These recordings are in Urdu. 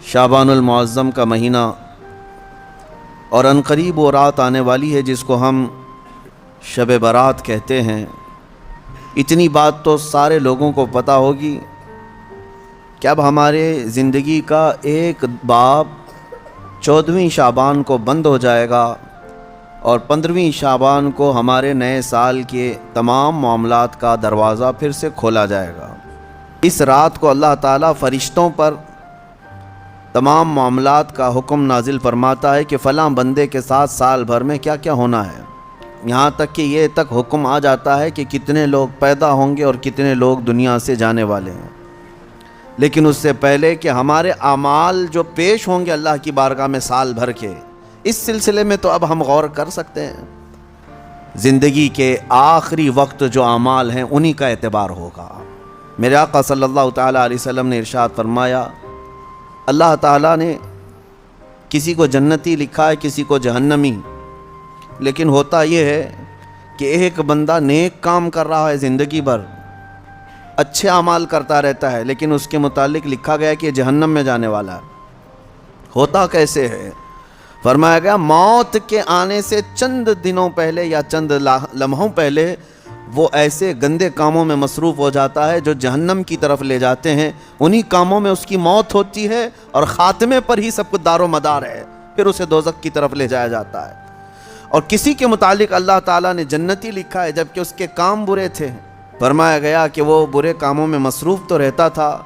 شعبان المعظم کا مہینہ اور عنقریب وہ رات آنے والی ہے جس کو ہم شب برات کہتے ہیں۔ اتنی بات تو سارے لوگوں کو پتہ ہوگی کہ اب ہمارے زندگی کا ایک باب 14ویں شعبان کو بند ہو جائے گا اور 15ویں شعبان کو ہمارے نئے سال کے تمام معاملات کا دروازہ پھر سے کھولا جائے گا۔ اس رات کو اللہ تعالیٰ فرشتوں پر تمام معاملات کا حکم نازل فرماتا ہے کہ فلاں بندے کے ساتھ سال بھر میں کیا کیا ہونا ہے، یہاں تک کہ یہ تک حکم آ جاتا ہے کہ کتنے لوگ پیدا ہوں گے اور کتنے لوگ دنیا سے جانے والے ہیں۔ لیکن اس سے پہلے کہ ہمارے اعمال جو پیش ہوں گے اللہ کی بارگاہ میں سال بھر کے، اس سلسلے میں تو اب ہم غور کر سکتے ہیں۔ زندگی کے آخری وقت جو اعمال ہیں انہی کا اعتبار ہوگا۔ میرے آقا صلی اللہ تعالیٰ علیہ وسلم نے ارشاد فرمایا، اللہ تعالیٰ نے کسی کو جنتی لکھا ہے کسی کو جہنمی، لیکن ہوتا یہ ہے کہ ایک بندہ نیک کام کر رہا ہے زندگی بھر، اچھے اعمال کرتا رہتا ہے، لیکن اس کے متعلق لکھا گیا کہ یہ جہنم میں جانے والا ہے۔ ہوتا کیسے ہے؟ فرمایا گیا موت کے آنے سے چند دنوں پہلے یا چند لمحوں پہلے وہ ایسے گندے کاموں میں مصروف ہو جاتا ہے جو جہنم کی طرف لے جاتے ہیں، انہی کاموں میں اس کی موت ہوتی ہے اور خاتمے پر ہی سب کچھ دار و مدار ہے، پھر اسے دوزخ کی طرف لے جایا جاتا ہے۔ اور کسی کے متعلق اللہ تعالیٰ نے جنتی لکھا ہے جبکہ اس کے کام برے تھے۔ فرمایا گیا کہ وہ برے کاموں میں مصروف تو رہتا تھا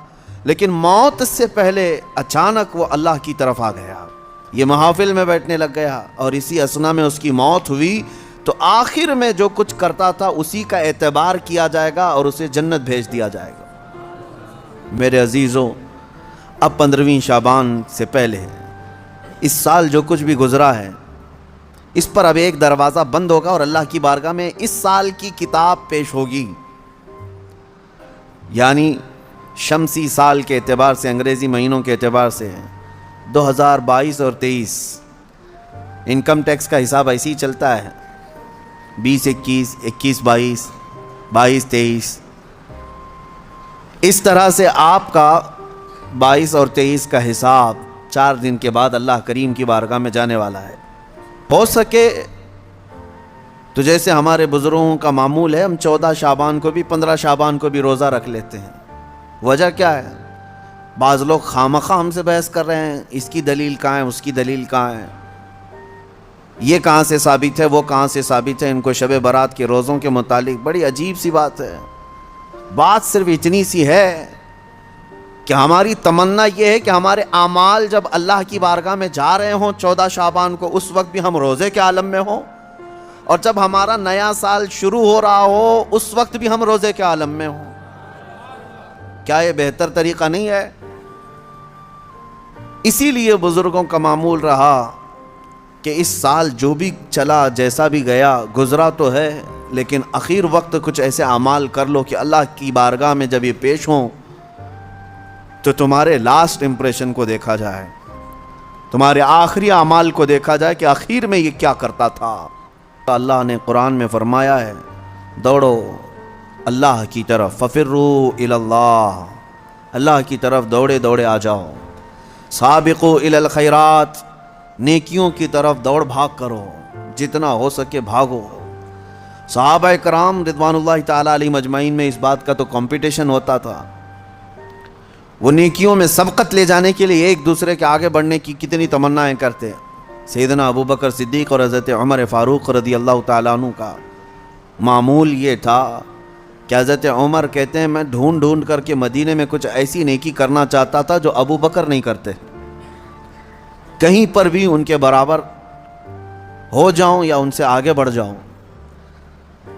لیکن موت سے پہلے اچانک وہ اللہ کی طرف آ گیا، یہ محافل میں بیٹھنے لگ گیا اور اسی اثنا میں اس کی موت ہوئی، تو آخر میں جو کچھ کرتا تھا اسی کا اعتبار کیا جائے گا اور اسے جنت بھیج دیا جائے گا۔ میرے عزیزوں، اب 15ویں شعبان سے پہلے اس سال جو کچھ بھی گزرا ہے اس پر اب ایک دروازہ بند ہوگا اور اللہ کی بارگاہ میں اس سال کی کتاب پیش ہوگی، یعنی شمسی سال کے اعتبار سے، انگریزی مہینوں کے اعتبار سے 2022 اور 23 انکم ٹیکس کا حساب ایسے ہی چلتا ہے، 20-21 21-22 22-23، اس طرح سے آپ کا 22 اور 23 کا حساب 4 دن کے بعد اللہ کریم کی بارگاہ میں جانے والا ہے۔ ہو سکے تو جیسے ہمارے بزرگوں کا معمول ہے، ہم 14 شعبان کو بھی 15 شعبان کو بھی روزہ رکھ لیتے ہیں۔ وجہ کیا ہے؟ بعض لوگ خامخواہ ہم سے بحث کر رہے ہیں، اس کی دلیل کہاں ہے، اس کی دلیل کہاں ہے، یہ کہاں سے ثابت ہے، وہ کہاں سے ثابت ہے۔ ان کو شب برات کے روزوں کے متعلق بڑی عجیب سی بات ہے۔ بات صرف اتنی سی ہے کہ ہماری تمنا یہ ہے کہ ہمارے اعمال جب اللہ کی بارگاہ میں جا رہے ہوں 14 شعبان کو، اس وقت بھی ہم روزے کے عالم میں ہوں، اور جب ہمارا نیا سال شروع ہو رہا ہو اس وقت بھی ہم روزے کے عالم میں ہوں۔ کیا یہ بہتر طریقہ نہیں ہے؟ اسی لیے بزرگوں کا معمول رہا کہ اس سال جو بھی چلا، جیسا بھی گیا، گزرا تو ہے، لیکن اخیر وقت کچھ ایسے اعمال کر لو کہ اللہ کی بارگاہ میں جب یہ پیش ہوں تو تمہارے لاسٹ امپریشن کو دیکھا جائے، تمہارے آخری اعمال کو دیکھا جائے کہ آخر میں یہ کیا کرتا تھا۔ اللہ نے قرآن میں فرمایا ہے، دوڑو اللہ کی طرف، ففروا الی اللہ، اللہ کی طرف دوڑے دوڑے آ جاؤ، سابقوا الی الخیرات، نیکیوں کی طرف دوڑ بھاگ کرو، جتنا ہو سکے بھاگو۔ صحابہ کرام رضوان اللہ تعالیٰ علیہم اجمعین میں اس بات کا تو کمپٹیشن ہوتا تھا، وہ نیکیوں میں سبقت لے جانے کے لیے ایک دوسرے کے آگے بڑھنے کی کتنی تمنائیں کرتے۔ سیدنا ابو بکر صدیق اور حضرت عمر فاروق رضی اللہ تعالیٰ عنہ کا معمول یہ تھا کہ حضرت عمر کہتے ہیں میں ڈھونڈ ڈھونڈ کر کے مدینے میں کچھ ایسی نیکی کرنا چاہتا تھا جو ابو بکر نہیں کرتے، کہیں پر بھی ان کے برابر ہو جاؤں یا ان سے آگے بڑھ جاؤں۔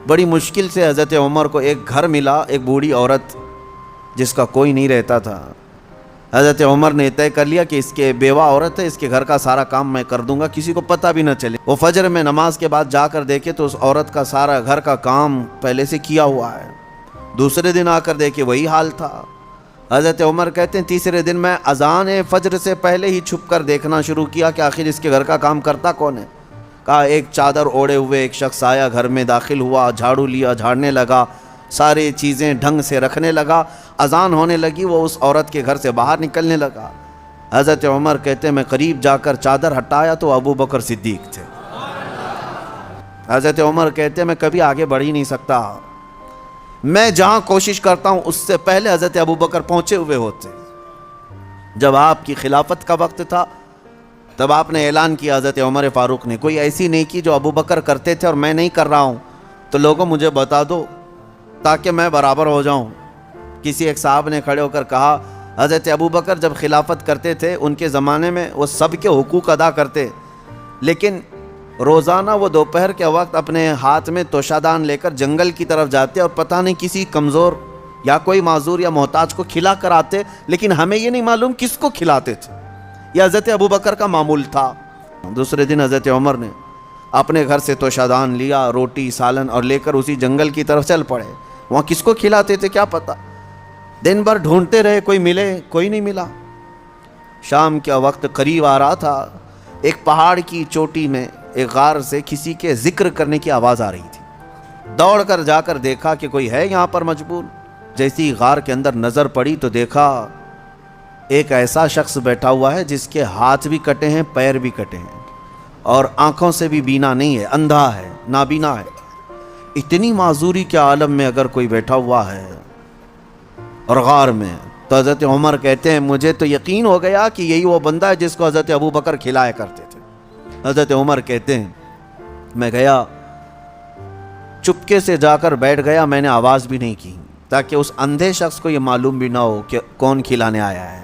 بڑی مشکل سے حضرت عمر کو ایک گھر ملا، ایک بوڑھی عورت جس کا کوئی نہیں رہتا تھا۔ حضرت عمر نے طے کر لیا کہ اس کے بیوہ عورت ہے، اس کے گھر کا سارا کام میں کر دوں گا، کسی کو پتہ بھی نہ چلے۔ وہ فجر میں نماز کے بعد جا کر دیکھے تو اس عورت کا سارا گھر کا کام پہلے سے کیا ہوا ہے۔ دوسرے دن آ کر دیکھے وہی حال تھا۔ حضرت عمر کہتے ہیں تیسرے دن میں اذان فجر سے پہلے ہی چھپ کر دیکھنا شروع کیا کہ آخر اس کے گھر کا کام کرتا کون ہے۔ کہا ایک چادر اوڑے ہوئے ایک شخص آیا، گھر میں داخل ہوا، جھاڑو لیا، جھاڑنے لگا، ساری چیزیں ڈھنگ سے رکھنے لگا، اذان ہونے لگی، وہ اس عورت کے گھر سے باہر نکلنے لگا۔ حضرت عمر کہتے ہیں میں قریب جا کر چادر ہٹایا تو ابو بکر صدیق تھے۔ حضرت عمر کہتے ہیں میں کبھی آگے بڑھ ہی نہیں سکتا، میں جہاں کوشش کرتا ہوں اس سے پہلے حضرت ابو بکر پہنچے ہوئے ہوتے۔ جب آپ کی خلافت کا وقت تھا تب آپ نے اعلان کیا، حضرت عمر فاروق نے، کوئی ایسی نیکی جو ابو بکر کرتے تھے اور میں نہیں کر رہا ہوں تو لوگوں مجھے بتا دو تاکہ میں برابر ہو جاؤں۔ کسی ایک صاحب نے کھڑے ہو کر کہا حضرت ابو بکر جب خلافت کرتے تھے ان کے زمانے میں وہ سب کے حقوق ادا کرتے، لیکن روزانہ وہ دوپہر کے وقت اپنے ہاتھ میں توشادان لے کر جنگل کی طرف جاتے اور پتہ نہیں کسی کمزور یا کوئی معذور یا محتاج کو کھلا کر آتے، لیکن ہمیں یہ نہیں معلوم کس کو کھلاتے تھے۔ یہ حضرت ابو بکر کا معمول تھا۔ دوسرے دن حضرت عمر نے اپنے گھر سے توشادان لیا، روٹی سالن، اور لے کر اسی جنگل کی طرف چل پڑے۔ وہاں کس کو کھلاتے تھے کیا پتہ، دن بھر ڈھونڈتے رہے، کوئی ملے، کوئی نہیں ملا۔ شام کا وقت قریب آ رہا تھا، ایک پہاڑ کی چوٹی میں ایک غار سے کسی کے ذکر کرنے کی آواز آ رہی تھی۔ دوڑ کر جا کر دیکھا کہ کوئی ہے یہاں پر مجبور۔ جیسی غار کے اندر نظر پڑی تو دیکھا ایک ایسا شخص بیٹھا ہوا ہے جس کے ہاتھ بھی کٹے ہیں، پیر بھی کٹے ہیں، اور آنکھوں سے بھی بینا نہیں ہے، اندھا ہے، نابینا ہے۔ اتنی معذوری کے عالم میں اگر کوئی بیٹھا ہوا ہے اور غار میں، تو حضرت عمر کہتے ہیں مجھے تو یقین ہو گیا کہ یہی وہ بندہ ہے جس کو حضرت ابو بکر کھلایا کرتے تھے۔ حضرت عمر کہتے ہیں میں گیا، چپکے سے جا کر بیٹھ گیا، میں نے آواز بھی نہیں کی تاکہ اس اندھے شخص کو یہ معلوم بھی نہ ہو کہ کون کھلانے آیا ہے۔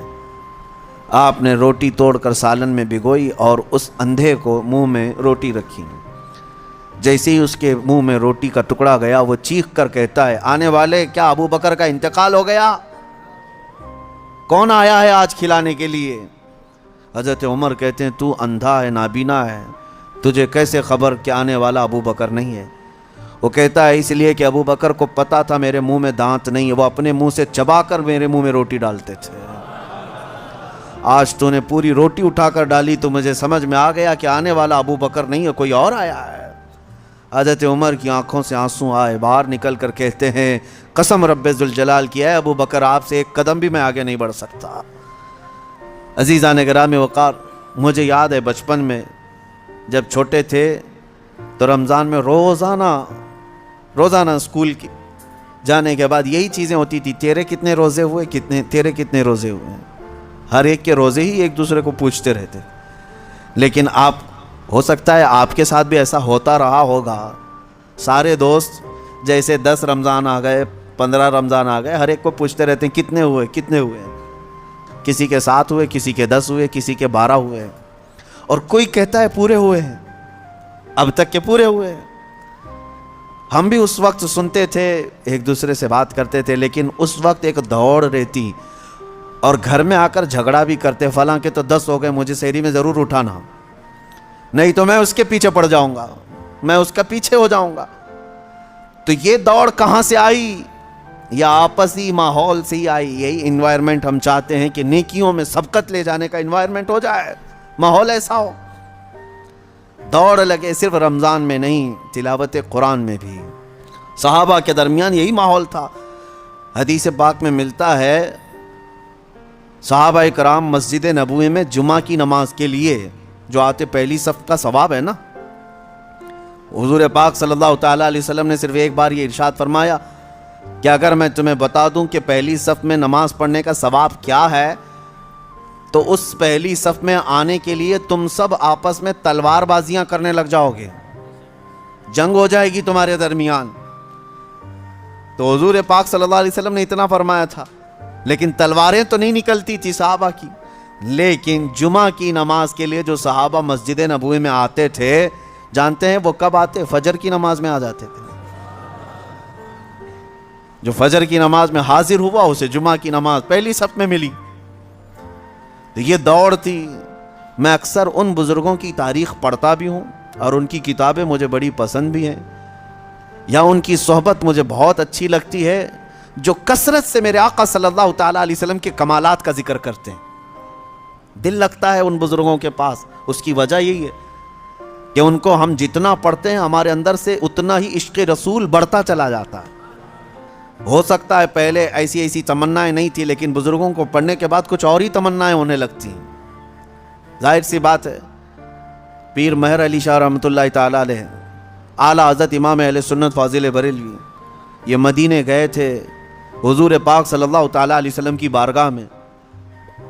آپ نے روٹی توڑ کر سالن میں بھگوئی اور اس اندھے کو منہ میں روٹی رکھی۔ جیسے ہی اس کے منہ میں روٹی کا ٹکڑا گیا وہ چیخ کر کہتا ہے آنے والے، کیا ابو بکر کا انتقال ہو گیا؟ کون آیا ہے آج کھلانے کے لیے؟ حضرت عمر کہتے ہیں تو اندھا ہے، نابینا ہے، تجھے کیسے خبر کہ آنے والا ابو بکر نہیں ہے؟ وہ کہتا ہے اس لیے کہ ابو بکر کو پتا تھا میرے منہ میں دانت نہیں ہے، وہ اپنے منہ سے چبا کر میرے منہ میں روٹی ڈالتے تھے۔ آج تو نے پوری روٹی اٹھا کر ڈالی تو مجھے سمجھ میں آ گیا کہ آنے والا ابو بکر نہیں ہے، کوئی اور آیا ہے۔ حضرت عمر کی آنکھوں سے آنسو آئے، باہر نکل کر کہتے ہیں قسم رب ذوالجلال کی ہے ابو بکر، آپ سے ایک قدم بھی میں آگے نہیں بڑھ سکتا۔ عزیزان گرامی وقار، مجھے یاد ہے بچپن میں جب چھوٹے تھے تو رمضان میں روزانہ اسکول کی جانے کے بعد یہی چیزیں ہوتی تھی، تیرے کتنے روزے ہوئے، تیرے کتنے روزے ہوئے ہیں۔ ہر ایک کے روزے ہی ایک دوسرے کو پوچھتے رہتے۔ لیکن آپ ہو سکتا ہے آپ کے ساتھ بھی ایسا ہوتا رہا ہوگا، سارے دوست جیسے 10 رمضان آ گئے، 15 رمضان آ گئے، ہر ایک کو پوچھتے رہتے ہیں کتنے ہوئے کتنے ہوئے۔ کسی کے 7 ہوئے، کسی کے 10 ہوئے، کسی کے 12 ہوئے، اور کوئی کہتا ہے پورے ہوئے ہیں، اب تک کے پورے ہوئے ہیں۔ ہم بھی اس وقت سنتے تھے، ایک دوسرے سے بات کرتے تھے، لیکن اس وقت ایک دوڑ رہتی اور گھر میں آ کر جھگڑا بھی کرتے، فلاں کے تو 10 ہو گئے، مجھے سحری میں ضرور اٹھانا، نہیں تو میں اس کے پیچھے پڑ جاؤں گا، میں اس کا پیچھے ہو جاؤں گا۔ تو یہ دوڑ کہاں سے آئی؟ یا آپسی ماحول سے ہی آئی۔ یہی انوائرمنٹ ہم چاہتے ہیں کہ نیکیوں میں سبقت لے جانے کا انوائرمنٹ ہو جائے، ماحول ایسا ہو، دوڑ لگے۔ صرف رمضان میں نہیں، تلاوت قرآن میں بھی صحابہ کے درمیان یہی ماحول تھا۔ حدیث پاک میں ملتا ہے صحابہ کرام مسجد نبوی میں جمعہ کی نماز کے لیے جو آتے، پہلی صف کا ثواب ہے نا، حضور پاک صلی اللہ تعالیٰ علیہ وسلم نے صرف ایک بار یہ ارشاد فرمایا کہ اگر میں تمہیں بتا دوں کہ پہلی صف میں نماز پڑھنے کا ثواب کیا ہے تو اس پہلی صف میں آنے کے لیے تم سب آپس میں تلوار بازیاں کرنے لگ جاؤ گے، جنگ ہو جائے گی تمہارے درمیان۔ تو حضور پاک صلی اللہ علیہ وسلم نے اتنا فرمایا تھا، لیکن تلواریں تو نہیں نکلتی تھی صحابہ کی۔ لیکن جمعہ کی نماز کے لیے جو صحابہ مسجد نبوی میں آتے تھے، جانتے ہیں وہ کب آتے؟ فجر کی نماز میں آ جاتے تھے۔ جو فجر کی نماز میں حاضر ہوا اسے جمعہ کی نماز پہلی صف میں ملی۔ تو یہ دوڑ تھی۔ میں اکثر ان بزرگوں کی تاریخ پڑھتا بھی ہوں اور ان کی کتابیں مجھے بڑی پسند بھی ہیں، یا ان کی صحبت مجھے بہت اچھی لگتی ہے جو کثرت سے میرے آقا صلی اللہ تعالیٰ علیہ وسلم کے کمالات کا ذکر کرتے ہیں۔ دل لگتا ہے ان بزرگوں کے پاس۔ اس کی وجہ یہی ہے کہ ان کو ہم جتنا پڑھتے ہیں ہمارے اندر سے اتنا ہی عشق رسول بڑھتا چلا جاتا ہے۔ ہو سکتا ہے پہلے ایسی تمنائیں نہیں تھی، لیکن بزرگوں کو پڑھنے کے بعد کچھ اور ہی تمنائیں ہونے لگتی ہیں۔ ظاہر سی بات ہے پیر مہر علی شاہ رحمۃ اللہ تعالیٰ علیہ اعلیٰ حضرت امام اہل سنت فاضل بریلوی یہ مدینے گئے تھے، حضور پاک صلی اللہ تعالیٰ علیہ وسلم کی بارگاہ میں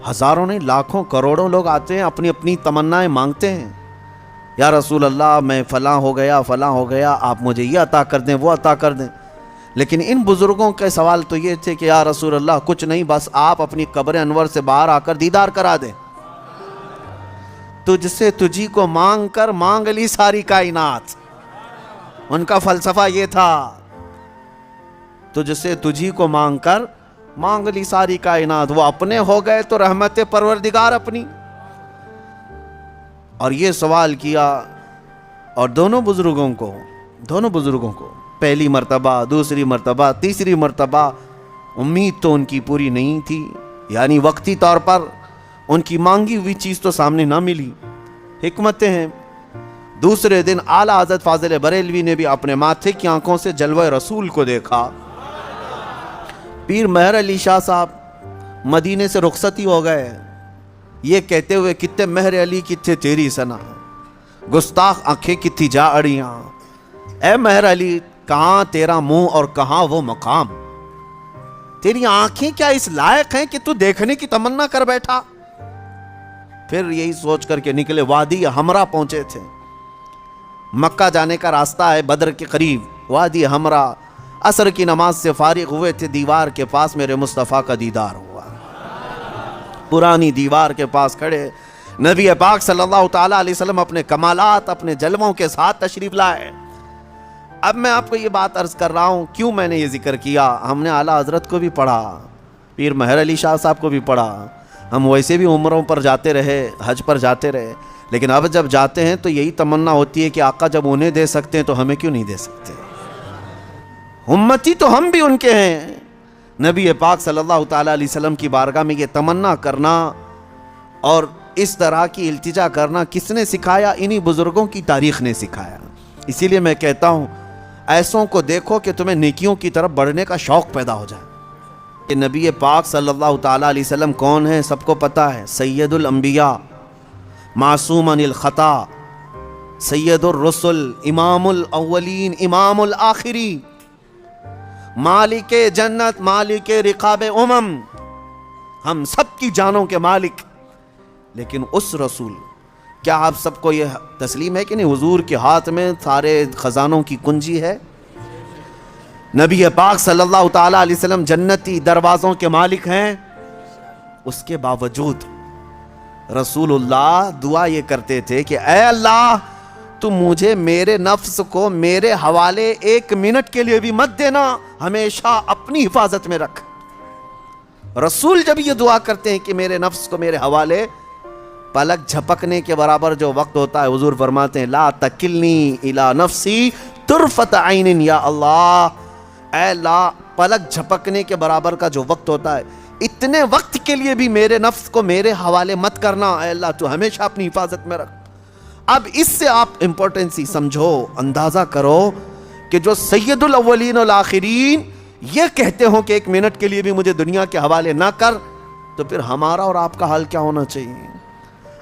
ہزاروں نہیں لاکھوں کروڑوں لوگ آتے ہیں، اپنی اپنی تمنائیں مانگتے ہیں، یا رسول اللہ میں فلاں ہو گیا آپ مجھے یہ عطا کر دیں وہ عطا کر دیں. لیکن ان بزرگوں کے سوال تو یہ تھے کہ یا رسول اللہ کچھ نہیں، بس آپ اپنی قبر انور سے باہر آ کر دیدار کرا دیں. تجھ سے تجھی کو مانگ کر مانگ لی ساری کائنات. ان کا فلسفہ یہ تھا، تجھ سے تجھی کو مانگ کر مانگ لی ساری کائنات. وہ اپنے ہو گئے تو رحمت پروردگار اپنی. اور یہ سوال کیا، اور دونوں بزرگوں کو پہلی مرتبہ، دوسری مرتبہ، تیسری مرتبہ امید تو ان کی پوری نہیں تھی، یعنی وقتی طور پر ان کی مانگی ہوئی چیز تو سامنے نہ ملی. حکمتیں ہیں. دوسرے دن اعلیٰ حضرت فاضل بریلوی نے بھی اپنے ماتھے کی آنکھوں سے جلوہ رسول کو دیکھا. پیر مہر علی شاہ صاحب مدینے سے رخصتی ہو گئے، یہ کہتے ہوئے کتے مہر علی کتے تیری سنا، گستاخ آنکھیں کتھی جا اڑیاں. اے مہر علی کہاں تیرا منہ اور کہاں وہ مقام، تیری آنکھیں کیا اس لائق ہیں کہ تو دیکھنے کی تمنا کر بیٹھا. پھر یہی سوچ کر کے نکلے. وادی حمرا پہنچے تھے، مکہ جانے کا راستہ ہے بدر کے قریب. وادی حمرا، عصر کی نماز سے فارغ ہوئے تھے، دیوار کے پاس میرے مصطفیٰ کا دیدار ہوا. پرانی دیوار کے پاس کھڑے نبی پاک صلی اللہ تعالیٰ علیہ وسلم اپنے کمالات، اپنے جلووں کے ساتھ تشریف لائے. اب میں آپ کو یہ بات عرض کر رہا ہوں، کیوں میں نے یہ ذکر کیا. ہم نے اعلیٰ حضرت کو بھی پڑھا، پیر مہر علی شاہ صاحب کو بھی پڑھا. ہم ویسے بھی عمروں پر جاتے رہے، حج پر جاتے رہے، لیکن اب جب جاتے ہیں تو یہی تمنا ہوتی ہے کہ آقا جب انہیں دے سکتے ہیں تو ہمیں کیوں نہیں دے سکتے. امتی تو ہم بھی ان کے ہیں. نبی پاک صلی اللہ تعالیٰ علیہ وسلم کی بارگاہ میں یہ تمنا کرنا اور اس طرح کی التجا کرنا کس نے سکھایا؟ انہی بزرگوں کی تاریخ نے سکھایا. اسی لیے میں کہتا ہوں ایسوں کو دیکھو کہ تمہیں نیکیوں کی طرف بڑھنے کا شوق پیدا ہو جائے. کہ نبی پاک صلی اللہ تعالیٰ علیہ وسلم کون ہیں سب کو پتہ ہے. سید الانبیاء، معصوم عن الخطا، سید الرسل، امام الاولین امام الآخرین، مالک جنت، مالک رقاب امم، ہم سب کی جانوں کے مالک. لیکن اس رسول، کیا آپ سب کو یہ تسلیم ہے کہ نہیں حضور کے ہاتھ میں سارے خزانوں کی کنجی ہے؟ نبی پاک صلی اللہ تعالیٰ علیہ وسلم جنتی دروازوں کے مالک ہیں. اس کے باوجود رسول اللہ دعا یہ کرتے تھے کہ اے اللہ تو مجھے میرے نفس کو میرے حوالے ایک منٹ کے لیے بھی مت دینا، ہمیشہ اپنی حفاظت میں رکھ. رسول جب یہ دعا کرتے ہیں کہ میرے نفس کو میرے حوالے، پلک جھپکنے کے برابر جو وقت ہوتا ہے حضور فرماتے ہیں لا تکلنی الی نفسی طرفت عین یا اللہ. اے اللہ پلک جھپکنے کے برابر کا جو وقت ہوتا ہے اتنے وقت کے لیے بھی میرے نفس کو میرے حوالے مت کرنا. اے اللہ تو ہمیشہ اپنی حفاظت میں رکھ. اب اس سے آپ امپورٹنسی سمجھو، اندازہ کرو کہ جو سید الاولین والآخرین یہ کہتے ہوں کہ ایک منٹ کے لیے بھی مجھے دنیا کے حوالے نہ کر، تو پھر ہمارا اور آپ کا حال کیا ہونا چاہیے.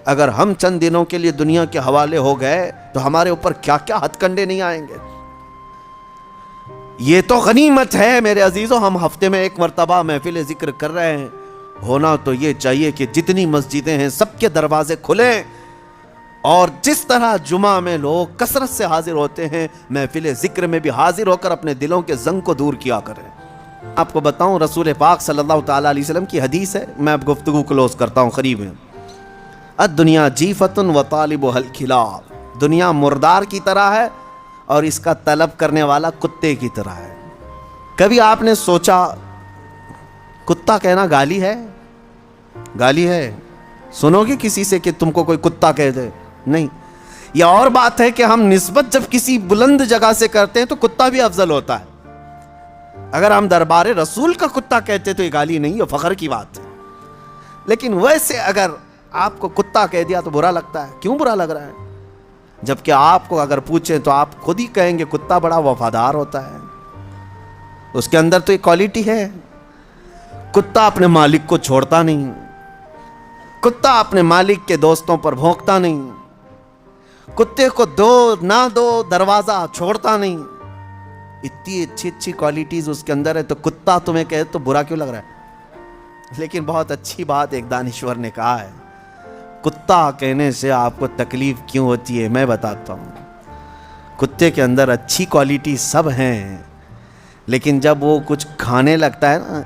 اگر ہم چند دنوں کے لیے دنیا کے حوالے ہو گئے تو ہمارے اوپر کیا کیا ہتھ کنڈے نہیں آئیں گے. یہ تو غنیمت ہے میرے عزیزوں. ہم ہفتے میں ایک مرتبہ محفل ذکر کر رہے ہیں. ہونا تو یہ چاہیے کہ جتنی مسجدیں ہیں سب کے دروازے کھلیں، اور جس طرح جمعہ میں لوگ کثرت سے حاضر ہوتے ہیں محفل ذکر میں بھی حاضر ہو کر اپنے دلوں کے زنگ کو دور کیا کریں. آپ کو بتاؤں رسول پاک صلی اللہ تعالیٰ علیہ وسلم کی حدیث ہے، میں اب گفتگو کلوز کرتا ہوں قریب ہے. الدنیا جیفۃ وطالبها الکلاب، دنیا مردار کی طرح ہے اور اس کا طلب کرنے والا کتے کی طرح ہے. کبھی آپ نے سوچا کتا کہنا گالی ہے؟ گالی ہے؟ سنو گے کسی سے کہ تم کو کوئی کتا کہہ دے؟ نہیں. یہ اور بات ہے کہ ہم نسبت جب کسی بلند جگہ سے کرتے ہیں تو کتا بھی افضل ہوتا ہے. اگر ہم دربار رسول کا کتا کہتے تو یہ گالی نہیں، یہ فخر کی بات ہے. لیکن ویسے اگر آپ کو کتا کہہ دیا تو برا لگتا ہے. کیوں برا لگ رہا ہے؟ جبکہ آپ کو اگر پوچھیں تو آپ خود ہی کہیں گے کتا بڑا وفادار ہوتا ہے، اس کے اندر تو ایک کوالٹی ہے. کتا اپنے مالک کو چھوڑتا نہیں. کتا اپنے مالک کے دوستوں پر بھونکتا نہیں، کتے کو دو نہ دو دروازہ چھوڑتا نہیں. اتنی اچھی اچھی کوالٹیز اس کے اندر ہے، تو کتا تمہیں کہے تو برا کیوں لگ رہا ہے؟ لیکن بہت اچھی بات ایک دانشور نے کہا ہے، کتا کہنے سے آپ کو تکلیف کیوں ہوتی ہے؟ میں بتاتا ہوں. کتے کے اندر اچھی کوالٹی سب ہیں، لیکن جب وہ کچھ کھانے لگتا ہے نا،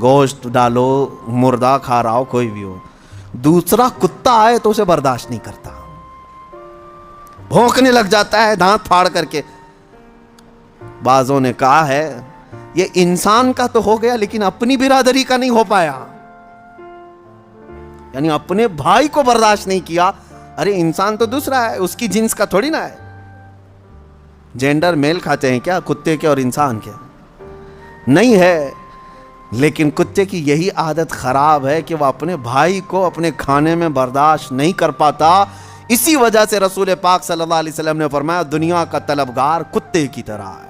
گوشت ڈالو، مردہ کھا رہا ہو، کوئی بھی ہو، دوسرا کتا آئے تو اسے برداشت نہیں کرتا، بھونکنے لگ جاتا ہے دانت پھاڑ کر کے. بعضوں نے کہا ہے یہ انسان کا تو ہو گیا، لیکن اپنی برادری کا نہیں ہو پایا. یعنی اپنے بھائی کو برداشت نہیں کیا. ارے انسان تو دوسرا ہے، اس کی جنس کا تھوڑی نہ ہے. جینڈر میل کھاتے ہیں کیا کتے کے اور انسان کے؟ نہیں ہے. لیکن کتے کی یہی عادت خراب ہے کہ وہ اپنے بھائی کو اپنے کھانے میں برداشت نہیں کر پاتا. اسی وجہ سے رسول پاک صلی اللہ علیہ وسلم نے فرمایا دنیا کا طلبگار کتے کی طرح ہے.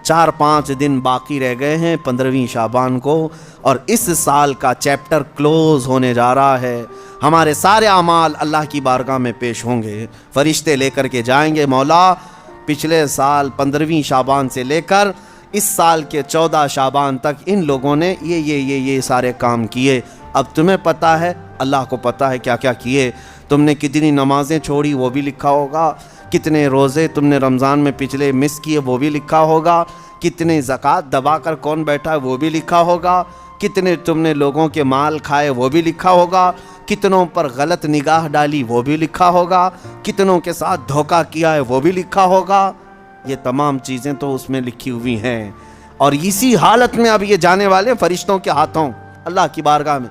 4-5 دن باقی رہ گئے ہیں 15ویں شعبان کو، اور اس سال کا چیپٹر کلوز ہونے جا رہا ہے. ہمارے سارے اعمال اللہ کی بارگاہ میں پیش ہوں گے، فرشتے لے کر کے جائیں گے، مولا پچھلے سال 15ویں شعبان سے لے کر اس سال کے 14 شعبان تک ان لوگوں نے یہ سارے کام کیے. اب تمہیں پتہ ہے، اللہ کو پتہ ہے کیا کیا کیے. تم نے کتنی نمازیں چھوڑی وہ بھی لکھا ہوگا، کتنے روزے تم نے رمضان میں پچھلے مس کیے وہ بھی لکھا ہوگا، کتنے زکوٰۃ دبا کر کون بیٹھا ہے وہ بھی لکھا ہوگا، کتنے تم نے لوگوں کے مال کھائے وہ بھی لکھا ہوگا، کتنوں پر غلط نگاہ ڈالی وہ بھی لکھا ہوگا، کتنوں کے ساتھ دھوکہ کیا ہے وہ بھی لکھا ہوگا. یہ تمام چیزیں تو اس میں لکھی ہوئی ہیں. اور اسی حالت میں اب یہ جانے والے فرشتوں کے ہاتھوں اللہ کی بارگاہ میں.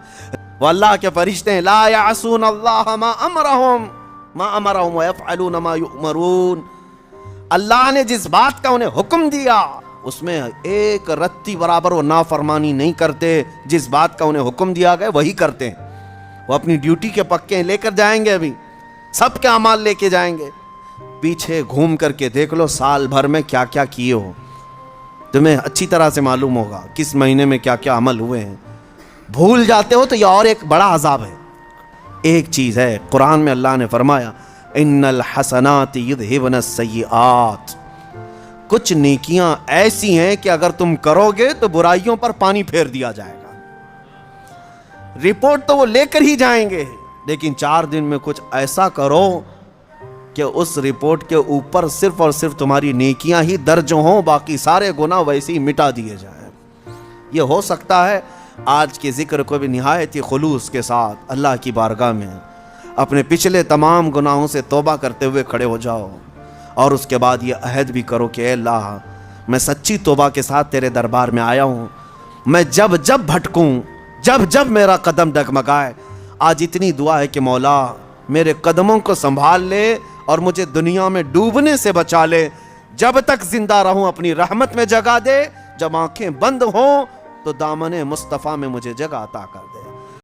وہ اللہ کے فرشتے ہیں، لا یعصون اللہ ما امرہم ویفعلون ما یؤمرون. اللہ نے جس بات کا انہیں حکم دیا اس میں ایک رتی برابر وہ نافرمانی نہیں کرتے. جس بات کا انہیں حکم دیا گیا وہی کرتے ہیں. وہ اپنی ڈیوٹی کے پکے لے کر جائیں گے، ابھی سب کے اعمال لے کے جائیں گے. پیچھے گھوم کر کے دیکھ لو سال بھر میں کیا کیا کیے ہو، تمہیں اچھی طرح سے معلوم ہوگا کس مہینے میں کیا کیا عمل ہوئے ہیں. بھول جاتے ہو تو یہ اور ایک بڑا عذاب ہے. ایک چیز ہے، قرآن میں اللہ نے فرمایا ان الحسنات یذہبن السیئات. کچھ نیکیاں ایسی ہیں کہ اگر تم کرو گے تو برائیوں پر پانی پھیر دیا جائے گا. رپورٹ تو وہ لے کر ہی جائیں گے، لیکن 4 دن میں کچھ ایسا کرو کہ اس رپورٹ کے اوپر صرف اور صرف تمہاری نیکیاں ہی درج ہوں، باقی سارے گناہ ویسے ہی مٹا دیے جائیں. یہ ہو سکتا ہے آج کے ذکر کو بھی نہایت ہی خلوص کے ساتھ اللہ کی بارگاہ میں اپنے پچھلے تمام گناہوں سے توبہ کرتے ہوئے کھڑے ہو جاؤ، اور اس کے بعد یہ عہد بھی کرو کہ اے اللہ میں سچی توبہ کے ساتھ تیرے دربار میں آیا ہوں. میں جب جب بھٹکوں، جب جب میرا قدم ڈگمگائے، آج اتنی دعا ہے کہ مولا میرے قدموں کو سنبھال لے اور مجھے دنیا میں ڈوبنے سے بچا لے. جب تک زندہ رہوں اپنی رحمت میں جگا دے، جب آنکھیں بند ہوں تو دامن مصطفیٰ میں مجھے جگہ عطا کر دے.